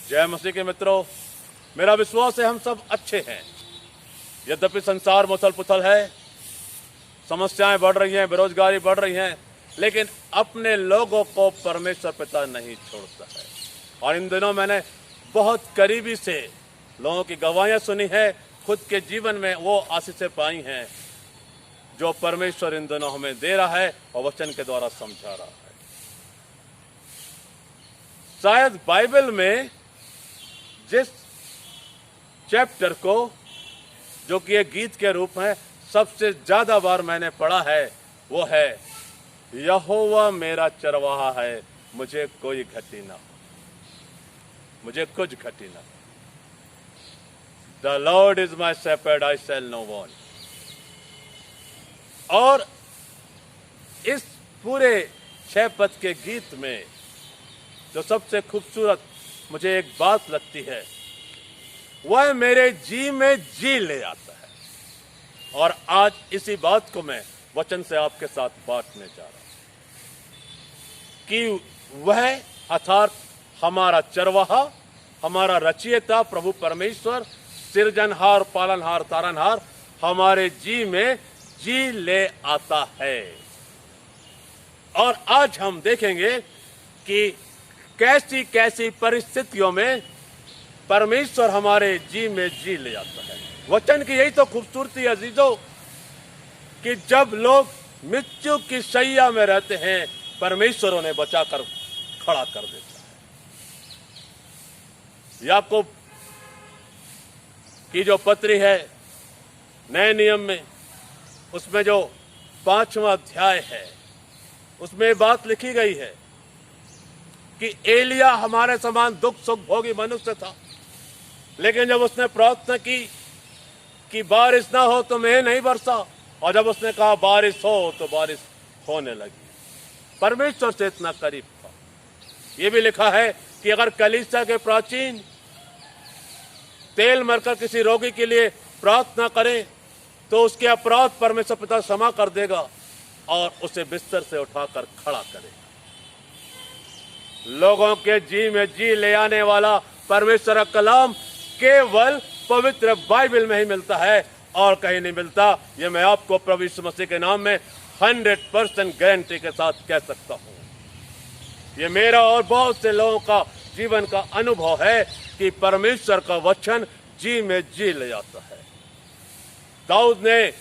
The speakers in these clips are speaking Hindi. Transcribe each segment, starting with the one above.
जय मसीह के मित्रों, मेरा विश्वास है हम सब अच्छे हैं। यद्यपि संसार मुथल पुथल है, समस्याएं बढ़ रही हैं, बेरोजगारी बढ़ रही हैं, लेकिन अपने लोगों को परमेश्वर पिता नहीं छोड़ता है। और इन दिनों मैंने बहुत करीबी से लोगों की गवाहियां सुनी है, खुद के जीवन में वो आशीषें पाई हैं जो परमेश्वर इन दिनों हमें दे रहा है और वचन के द्वारा समझा रहा है। शायद बाइबल में जिस चैप्टर को, जो कि एक गीत के रूप में सबसे ज्यादा बार मैंने पढ़ा है, वो है यहोवा मेरा चरवाहा है, मुझे कोई घटी ना हो, मुझे कुछ घटी ना हो। The Lord is my shepherd, I shall no want. और इस पूरे 6 पद के गीत में जो सबसे खूबसूरत मुझे एक बात लगती है, वह मेरे जी में जी ले आता है। और आज इसी बात को मैं वचन से आपके साथ बांटने जा रहा हूं कि वह अर्थात हमारा चरवाहा, हमारा रचयिता प्रभु परमेश्वर, सृजनहार, पालनहार, तारनहार हमारे जी में जी ले आता है। और आज हम देखेंगे कि कैसी कैसी परिस्थितियों में परमेश्वर हमारे जी में जी ले आता है। वचन की यही तो खूबसूरती है अजीजों, कि जब लोग मृत्यु की शैया में रहते हैं, परमेश्वर उन्हें बचाकर खड़ा कर देता है। याकूब की जो पत्री है नए नियम में, उसमें जो 5वां अध्याय है, उसमें बात लिखी गई है कि एलिया हमारे समान दुख सुख भोगी मनुष्य था, लेकिन जब उसने प्रार्थना की कि बारिश ना हो तो मेघ नहीं बरसा, और जब उसने कहा बारिश हो तो बारिश होने लगी। परमेश्वर से इतना करीब था। यह भी लिखा है कि अगर कलीसिया के प्राचीन तेल मरकर किसी रोगी के लिए प्रार्थना करें तो उसके अपराध परमेश्वर पिता क्षमा कर देगा और उसे बिस्तर से उठाकर खड़ा करेगा। लोगों के जी में जी ले आने वाला परमेश्वर का कलाम केवल पवित्र बाइबल में ही मिलता है और कहीं नहीं मिलता। ये मैं आपको प्रभु यीशु मसीह के नाम में 100% गारंटी के साथ कह सकता हूं। ये मेरा और बहुत से लोगों का जीवन का अनुभव है कि परमेश्वर का वचन जी में जी ले जाता है। दाऊद ने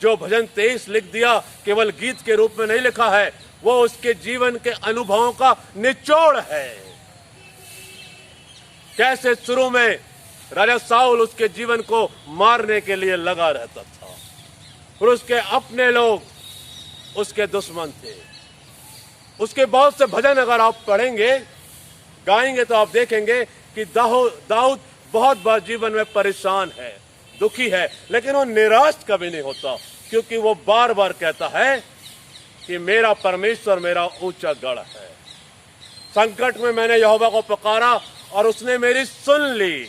जो भजन 23 लिख दिया, केवल गीत के रूप में नहीं लिखा है, वो उसके जीवन के अनुभवों का निचोड़ है। कैसे शुरू में राजा साउल उसके जीवन को मारने के लिए लगा रहता था और उसके अपने लोग उसके दुश्मन थे। उसके बहुत से भजन अगर आप पढ़ेंगे, गाएंगे, तो आप देखेंगे कि दाऊद बहुत बार जीवन में परेशान है, दुखी है, लेकिन वो निराश कभी नहीं होता, क्योंकि वो बार बार कहता है कि मेरा परमेश्वर मेरा ऊंचा गढ़ है। संकट में मैंने यहोवा को पुकारा और उसने मेरी सुन ली।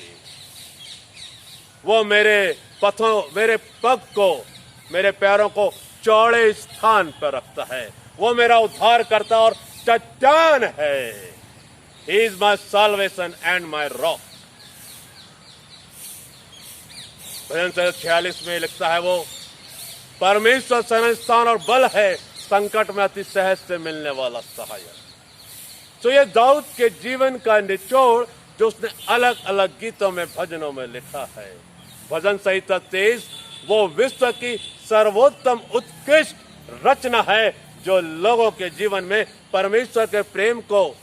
वो मेरे पग को, मेरे पैरों को चौड़े स्थान पर रखता है। वो मेरा उद्धार करता और चट्टान है। He is my salvation and my rock। भजन 46 में लिखता है वो, परमेश्वर शरणस्थान और बल है, संकट में अति सहज से मिलने वाला सहायक। तो ये दाऊद के जीवन का निचोड़ जो उसने अलग अलग गीतों में, भजनों में लिखा है। भजन संहिता 23 वो विश्व की सर्वोत्तम उत्कृष्ट रचना है जो लोगों के जीवन में परमेश्वर के प्रेम को,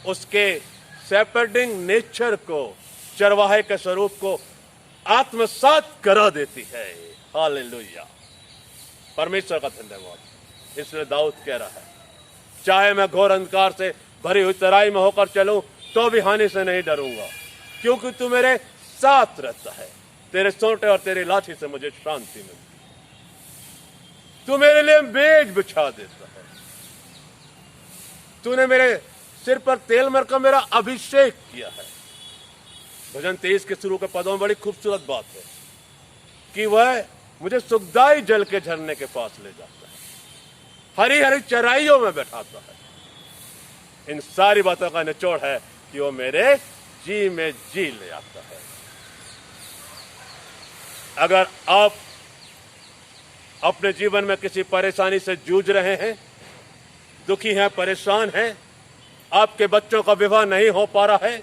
उसके शेपर्डिंग नेचर को, चरवाहे के स्वरूप को आत्मसात करा देती है। हालेलुया, परमेश्वर का धन्यवाद। इसलिए दाऊद कह रहा है, चाहे मैं घोर अंधकार से भरी हुई तराई में होकर चलूं तो भी हानि से नहीं डरूंगा, क्योंकि तू मेरे साथ रहता है। तेरे सोंटे और तेरी लाठी से मुझे शांति मिलती। तू मेरे लिए मेज बिछा देता है। तूने मेरे सिर पर तेल मरकर मेरा अभिषेक किया है। भजन 23 के शुरू के पदों में बड़ी खूबसूरत बात है कि वह मुझे सुखदाई जल के झरने के पास ले जाता है, हरी हरी चराइयों में बैठाता है। इन सारी बातों का निचोड़ है कि वो मेरे जी में जी ले आता है। अगर आप अपने जीवन में किसी परेशानी से जूझ रहे हैं, दुखी हैं, परेशान हैं, आपके बच्चों का विवाह नहीं हो पा रहा है,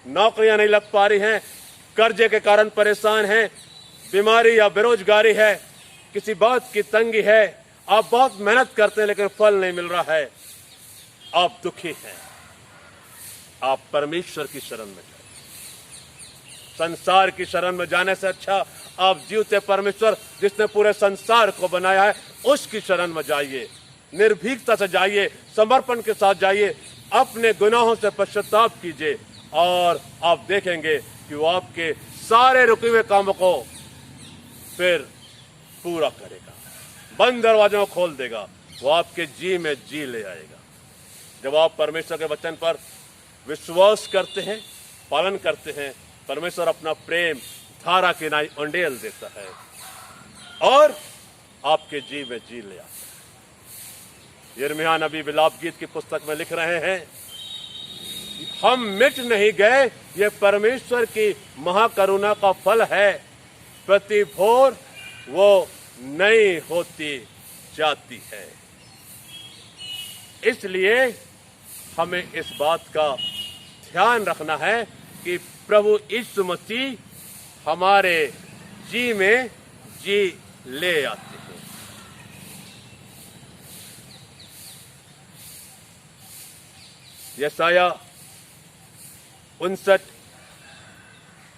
नौकरियां नहीं लग पा रही हैं, कर्जे के कारण परेशान हैं, बीमारी या बेरोजगारी है, किसी बात की तंगी है, आप बहुत मेहनत करते हैं लेकिन फल नहीं मिल रहा है, आप दुखी हैं, आप परमेश्वर की शरण में जाइए। संसार की शरण में जाने से अच्छा आप जीवते परमेश्वर जिसने पूरे संसार को बनाया है उसकी शरण में जाइए। निर्भीकता से जाइए, समर्पण के साथ जाइए, अपने गुनाहों से पश्चाताप कीजिए और आप देखेंगे कि वो आपके सारे रुके हुए कामों को फिर पूरा करेगा, बंद दरवाजों को खोल देगा, वो आपके जी में जी ले आएगा। जब आप परमेश्वर के वचन पर विश्वास करते हैं, पालन करते हैं, परमेश्वर अपना प्रेम धारा की नाई उंडेल देता है और आपके जी में जी ले आता है। यिर्मयाह नबी विलाप गीत की पुस्तक में लिख रहे हैं, हम मिट नहीं गए, ये परमेश्वर की महाकरुणा का फल है, प्रति भोर वो नई होती जाती है। इसलिए हमें इस बात का ध्यान रखना है कि प्रभु यीशु मसीह हमारे जी में जी ले आते हैं। यशाया 59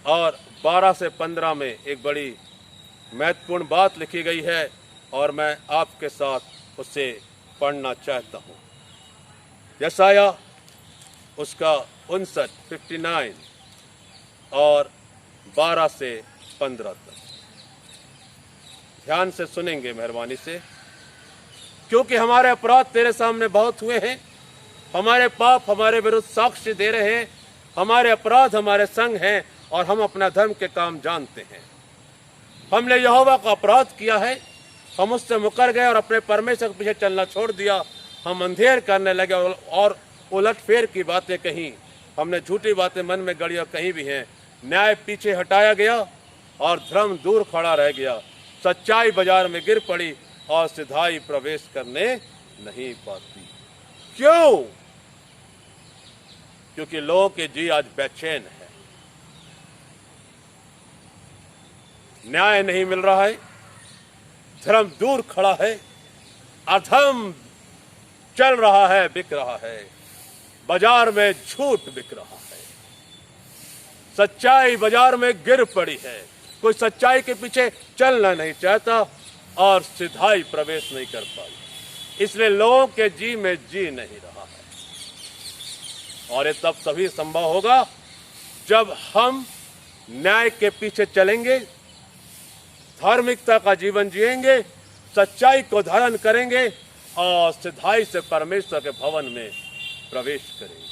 और 12 से 15 में एक बड़ी महत्वपूर्ण बात लिखी गई है और मैं आपके साथ उसे पढ़ना चाहता हूं। यशाया उसका 59 और 12 से 15 तक ध्यान से सुनेंगे मेहरबानी से, क्योंकि हमारे अपराध तेरे सामने बहुत हुए हैं, हमारे पाप हमारे विरुद्ध साक्ष्य दे रहे हैं, हमारे अपराध हमारे संग हैं और हम अपना धर्म के काम जानते हैं। हमने यहोवा का अपराध किया है, हम उससे मुकर गए और अपने परमेश्वर के पीछे चलना छोड़ दिया। हम अंधेर करने लगे और उलटफेर की बातें कही, हमने झूठी बातें मन में गढ़ी और कहीं भी हैं। न्याय पीछे हटाया गया और धर्म दूर खड़ा रह गया। सच्चाई बाजार में गिर पड़ी और सिधाई प्रवेश करने नहीं पाती। क्यों? क्योंकि लोगों के जी आज बेचैन है, न्याय नहीं मिल रहा है, धर्म दूर खड़ा है, अधर्म चल रहा है, बिक रहा है, बाजार में झूठ बिक रहा है, सच्चाई बाजार में गिर पड़ी है, कोई सच्चाई के पीछे चलना नहीं चाहता और सिधाई प्रवेश नहीं कर पाई। इसलिए लोगों के जी में जी नहीं रहा है और ये तब तभी संभव होगा जब हम न्याय के पीछे चलेंगे, धार्मिकता का जीवन जिएंगे, सच्चाई को धारण करेंगे और सिधाई से परमेश्वर के भवन में प्रवेश करेंगे।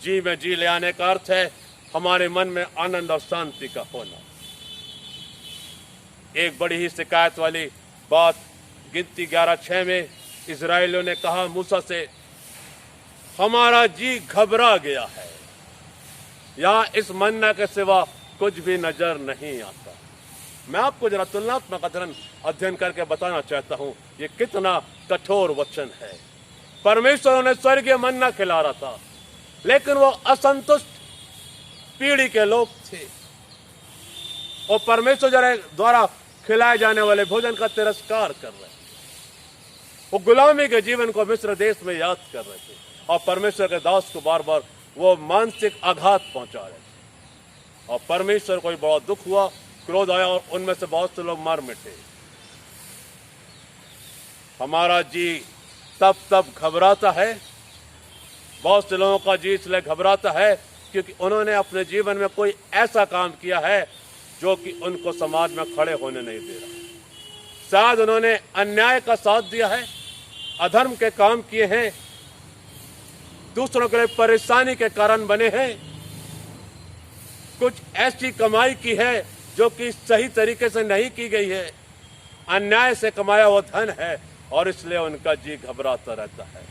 जी में जी ले आने का अर्थ है हमारे मन में आनंद और शांति का होना। एक बड़ी ही शिकायत वाली बात गिनती 11:6 में इजराइलियों ने कहा मूसा से, हमारा जी घबरा गया है, यहां इस मन्ना के सिवा कुछ भी नजर नहीं आता। मैं आपको जरा तुलनात्मक अध्ययन करके बताना चाहता हूं ये कितना कठोर वचन है। परमेश्वर उन्हें स्वर्गीय मन्ना खिला रहा था, लेकिन वो असंतुष्ट पीढ़ी के लोग थे और परमेश्वर द्वारा खिलाए जाने वाले भोजन का तिरस्कार कर रहे थे। वो गुलामी के जीवन को मिस्र देश में याद कर रहे थे और परमेश्वर के दास को बार बार वो मानसिक आघात पहुंचा रहे थे और परमेश्वर को बड़ा दुख हुआ, क्रोध आया और उनमें से बहुत से लोग मर मिटे। हमारा जी तब घबराता है, बहुत से लोगों का जी इसलिए घबराता है क्योंकि उन्होंने अपने जीवन में कोई ऐसा काम किया है जो कि उनको समाज में खड़े होने नहीं दे रहा। शायद उन्होंने अन्याय का साथ दिया है, अधर्म के काम किए हैं, दूसरों के लिए परेशानी के कारण बने हैं, कुछ ऐसी कमाई की है जो कि सही तरीके से नहीं की गई है, अन्याय से कमाया हुआ धन है और इसलिए उनका जी घबराता रहता है।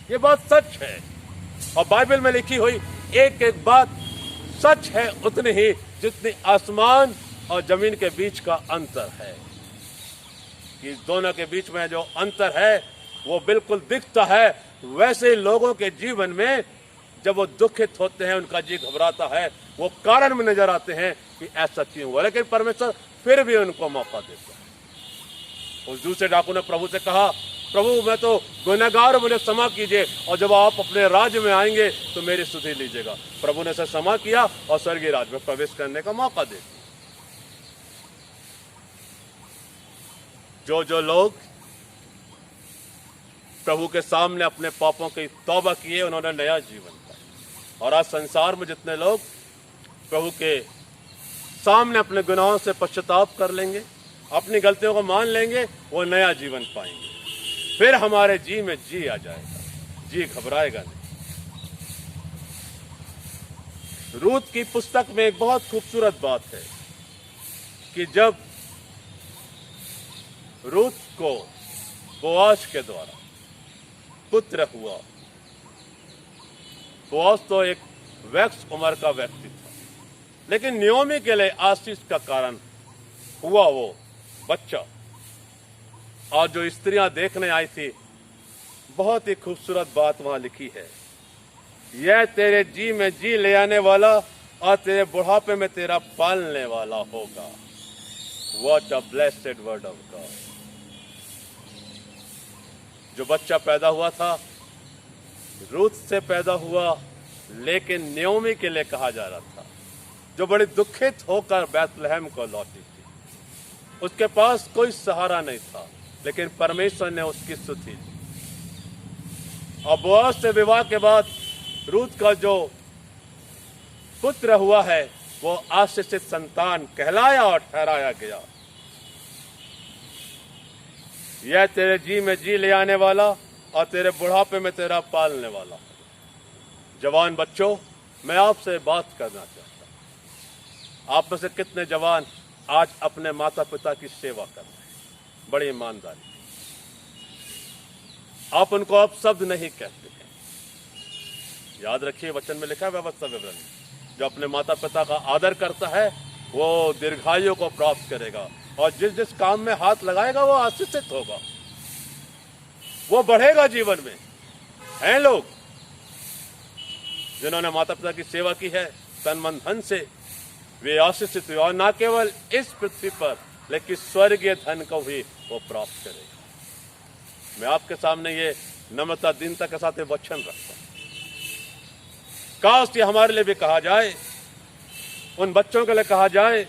ये बात सच है और बाइबल में लिखी हुई एक एक बात सच है उतनी ही जितनी आसमान और जमीन के बीच का अंतर है। कि दोनों के बीच में जो अंतर है वो बिल्कुल दिखता है। वैसे ही लोगों के जीवन में जब वो दुखित होते हैं, उनका जी घबराता है, वो कारण में नजर आते हैं कि ऐसा क्यों हुआ, लेकिन परमेश्वर फिर भी उनको मौका देता है। उस दूसरे डाकू ने प्रभु से कहा, प्रभु मैं तो गुनहगार, मुझे क्षमा कीजिए, और जब आप अपने राज्य में आएंगे तो मेरी स्तुति लीजिएगा। प्रभु ने उसे क्षमा किया और स्वर्गीय राज्य में प्रवेश करने का मौका दे दिया। जो लोग प्रभु के सामने अपने पापों की तौबा किए, उन्होंने नया जीवन पाया। और आज संसार में जितने लोग प्रभु के सामने अपने गुनाहों से पश्चाताप कर लेंगे, अपनी गलतियों को मान लेंगे, वो नया जीवन पाएंगे। फिर हमारे जी में जी आ जाएगा, जी घबराएगा नहीं। रूत की पुस्तक में एक बहुत खूबसूरत बात है कि जब रूत को बोआज के द्वारा पुत्र हुआ, बोआज तो एक वयस्क उम्र का व्यक्ति था, लेकिन नयोमी के लिए आशीष का कारण हुआ वो बच्चा। और जो स्त्रियां देखने आई थी, बहुत ही खूबसूरत बात वहां लिखी है, यह तेरे जी में जी ले आने वाला और तेरे बुढ़ापे में तेरा पालने वाला होगा। What a blessed word of God। जो बच्चा पैदा हुआ था रूत से पैदा हुआ, लेकिन नयोमी के लिए कहा जा रहा था, जो बड़ी दुखित होकर बैतलहम को लौटी थी। उसके पास कोई सहारा नहीं था, लेकिन परमेश्वर ने उसकी स्तुति की। और बोआज से विवाह के बाद रूत का जो पुत्र हुआ है वो आशीषित संतान कहलाया और ठहराया गया। यह तेरे जी में जी ले आने वाला और तेरे बुढ़ापे में तेरा पालने वाला। जवान बच्चों, मैं आपसे बात करना चाहता हूं। आप में से कितने जवान आज अपने माता पिता की सेवा कर रहे हैं बड़ी ईमानदारी? आप उनको अब शब्द नहीं कहते हैं। याद रखिए, वचन में लिखा है व्यवस्था विवरण, जो अपने माता पिता का आदर करता है वो दीर्घायु को प्राप्त करेगा, और जिस जिस काम में हाथ लगाएगा वो आशीषित होगा, वो बढ़ेगा जीवन में। हैं लोग जिन्होंने माता पिता की सेवा की है तन मन धन से, वे आशीषित हुए, और न केवल इस पृथ्वी पर लेकिन स्वर्गीय धन को भी वो प्राप्त करेगा। मैं आपके सामने ये नम्रता दीनता के साथ वचन रखता हूं। काश ये हमारे लिए भी कहा जाए, उन बच्चों के लिए कहा जाए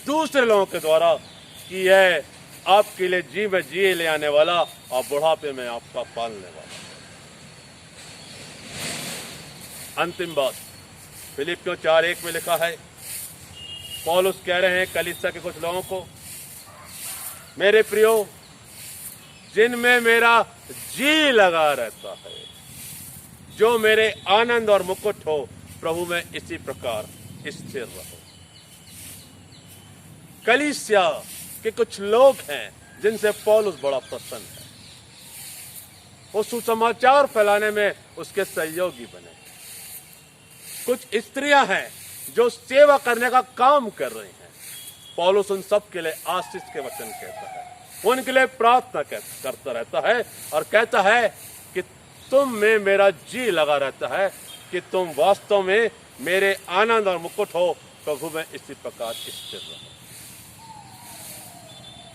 दूसरे लोगों के द्वारा कि यह आपके लिए जी में जी ले आने वाला और बुढ़ापे में आपका पालने वाला। अंतिम बात फिलिपियों 4:1 में लिखा है, पौलुस कह रहे हैं कलीसिया के कुछ लोगों को, मेरे प्रियो जिनमें मेरा जी लगा रहता है, जो मेरे आनंद और मुकुट हो, प्रभु में इसी प्रकार स्थिर रहो। कलीसिया के कुछ लोग हैं जिनसे पौलुस बड़ा प्रसन्न है, वो सुसमाचार फैलाने में उसके सहयोगी बने। कुछ स्त्रियां हैं जो सेवा करने का काम कर रही हैं। पौलुस उन सब के लिए आशीष के वचन कहता है, उनके लिए प्रार्थना करता रहता है और कहता है कि तुम में मेरा जी लगा रहता है, कि तुम वास्तव में मेरे आनंद और मुकुट हो, प्रभु में इसी प्रकार स्थिर रहो।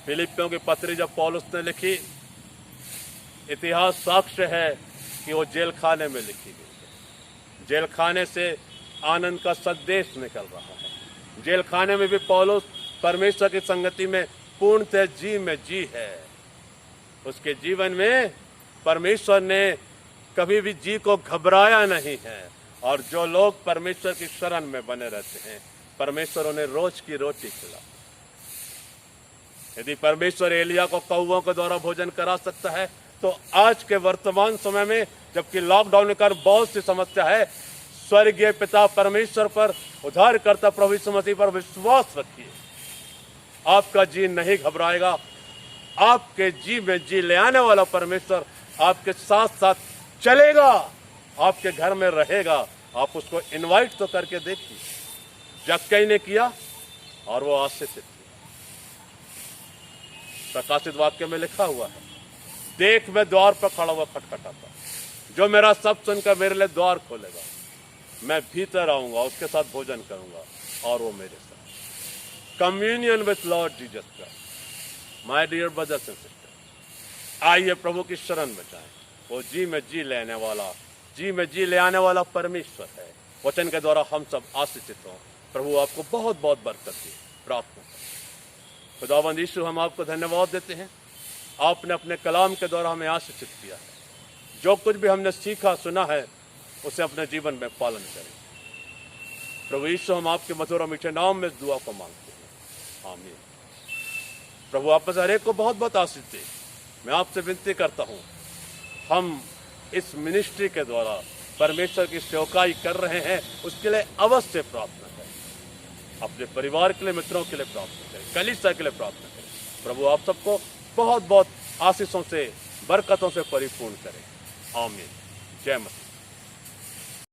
फिलिपियों की पत्री जब पौलुस ने लिखी, इतिहास साक्ष्य है कि वो जेल खाने में लिखी गई है। जेल खाने से आनंद का संदेश निकल रहा है। जेल खाने में भी पौलुस परमेश्वर की संगति में पूर्णतः जी में जी है। उसके जीवन में परमेश्वर ने कभी भी जी को घबराया नहीं है, और जो लोग परमेश्वर की शरण में बने रहते हैं, परमेश्वर उन्हें रोज की रोटी खिलाता। यदि परमेश्वर एलिया को कौवों के द्वारा भोजन करा सकता है, तो आज के वर्तमान समय में जबकि लॉकडाउन कर बहुत सी समस्या है, स्वर्गीय पिता परमेश्वर पर, उद्धारकर्ता प्रभु यीशु मसीह पर विश्वास रखिए। आपका जी नहीं घबराएगा। आपके जी में जी ले आने वाला परमेश्वर आपके साथ साथ चलेगा, आपके घर में रहेगा, आप उसको इनवाइट तो करके देखिए। जक्कई ने किया और वो आशीषित हुआ। प्रकाशित वाक्य में लिखा हुआ है, देख मैं द्वार पर खड़ा हुआ खटखटाता, जो मेरा सब सुनकर मेरे लिए द्वार खोलेगा, मैं भीतर आऊंगा, उसके साथ भोजन करूंगा और वो मेरे साथ। Communion with Lord Jesus Christ. My dear brothers and sister, आइए प्रभु की शरण में जाएं। वो जी में जी लेने वाला, जी में जी ले आने वाला परमेश्वर है। वचन के द्वारा हम सब आशीषित हों। प्रभु आपको बहुत बहुत बरकत दे। प्रार्थना करें। खुदावंद यीशु, हम आपको धन्यवाद देते हैं, आपने अपने कलाम के द्वारा हमें आशीषित किया है। जो कुछ भी हमने सीखा सुना है उसे अपने जीवन में पालन करें। प्रभु यीशु, हम आपके मधुर और मीठे नाम में इस दुआ को मांगते हैं, आमीन। प्रभु आप में हर एक को बहुत बहुत आशीष दे। मैं आपसे विनती करता हूँ, हम इस मिनिस्ट्री के द्वारा परमेश्वर की सेवकाई कर रहे हैं, उसके लिए अवश्य प्रार्थना करें। अपने परिवार के लिए, मित्रों के लिए प्रार्थना करें, कलीसिया के लिए प्रार्थना करें। प्रभु आप सबको बहुत बहुत आशीषों से, बरकतों से परिपूर्ण करें, आमीन। जय मसीह।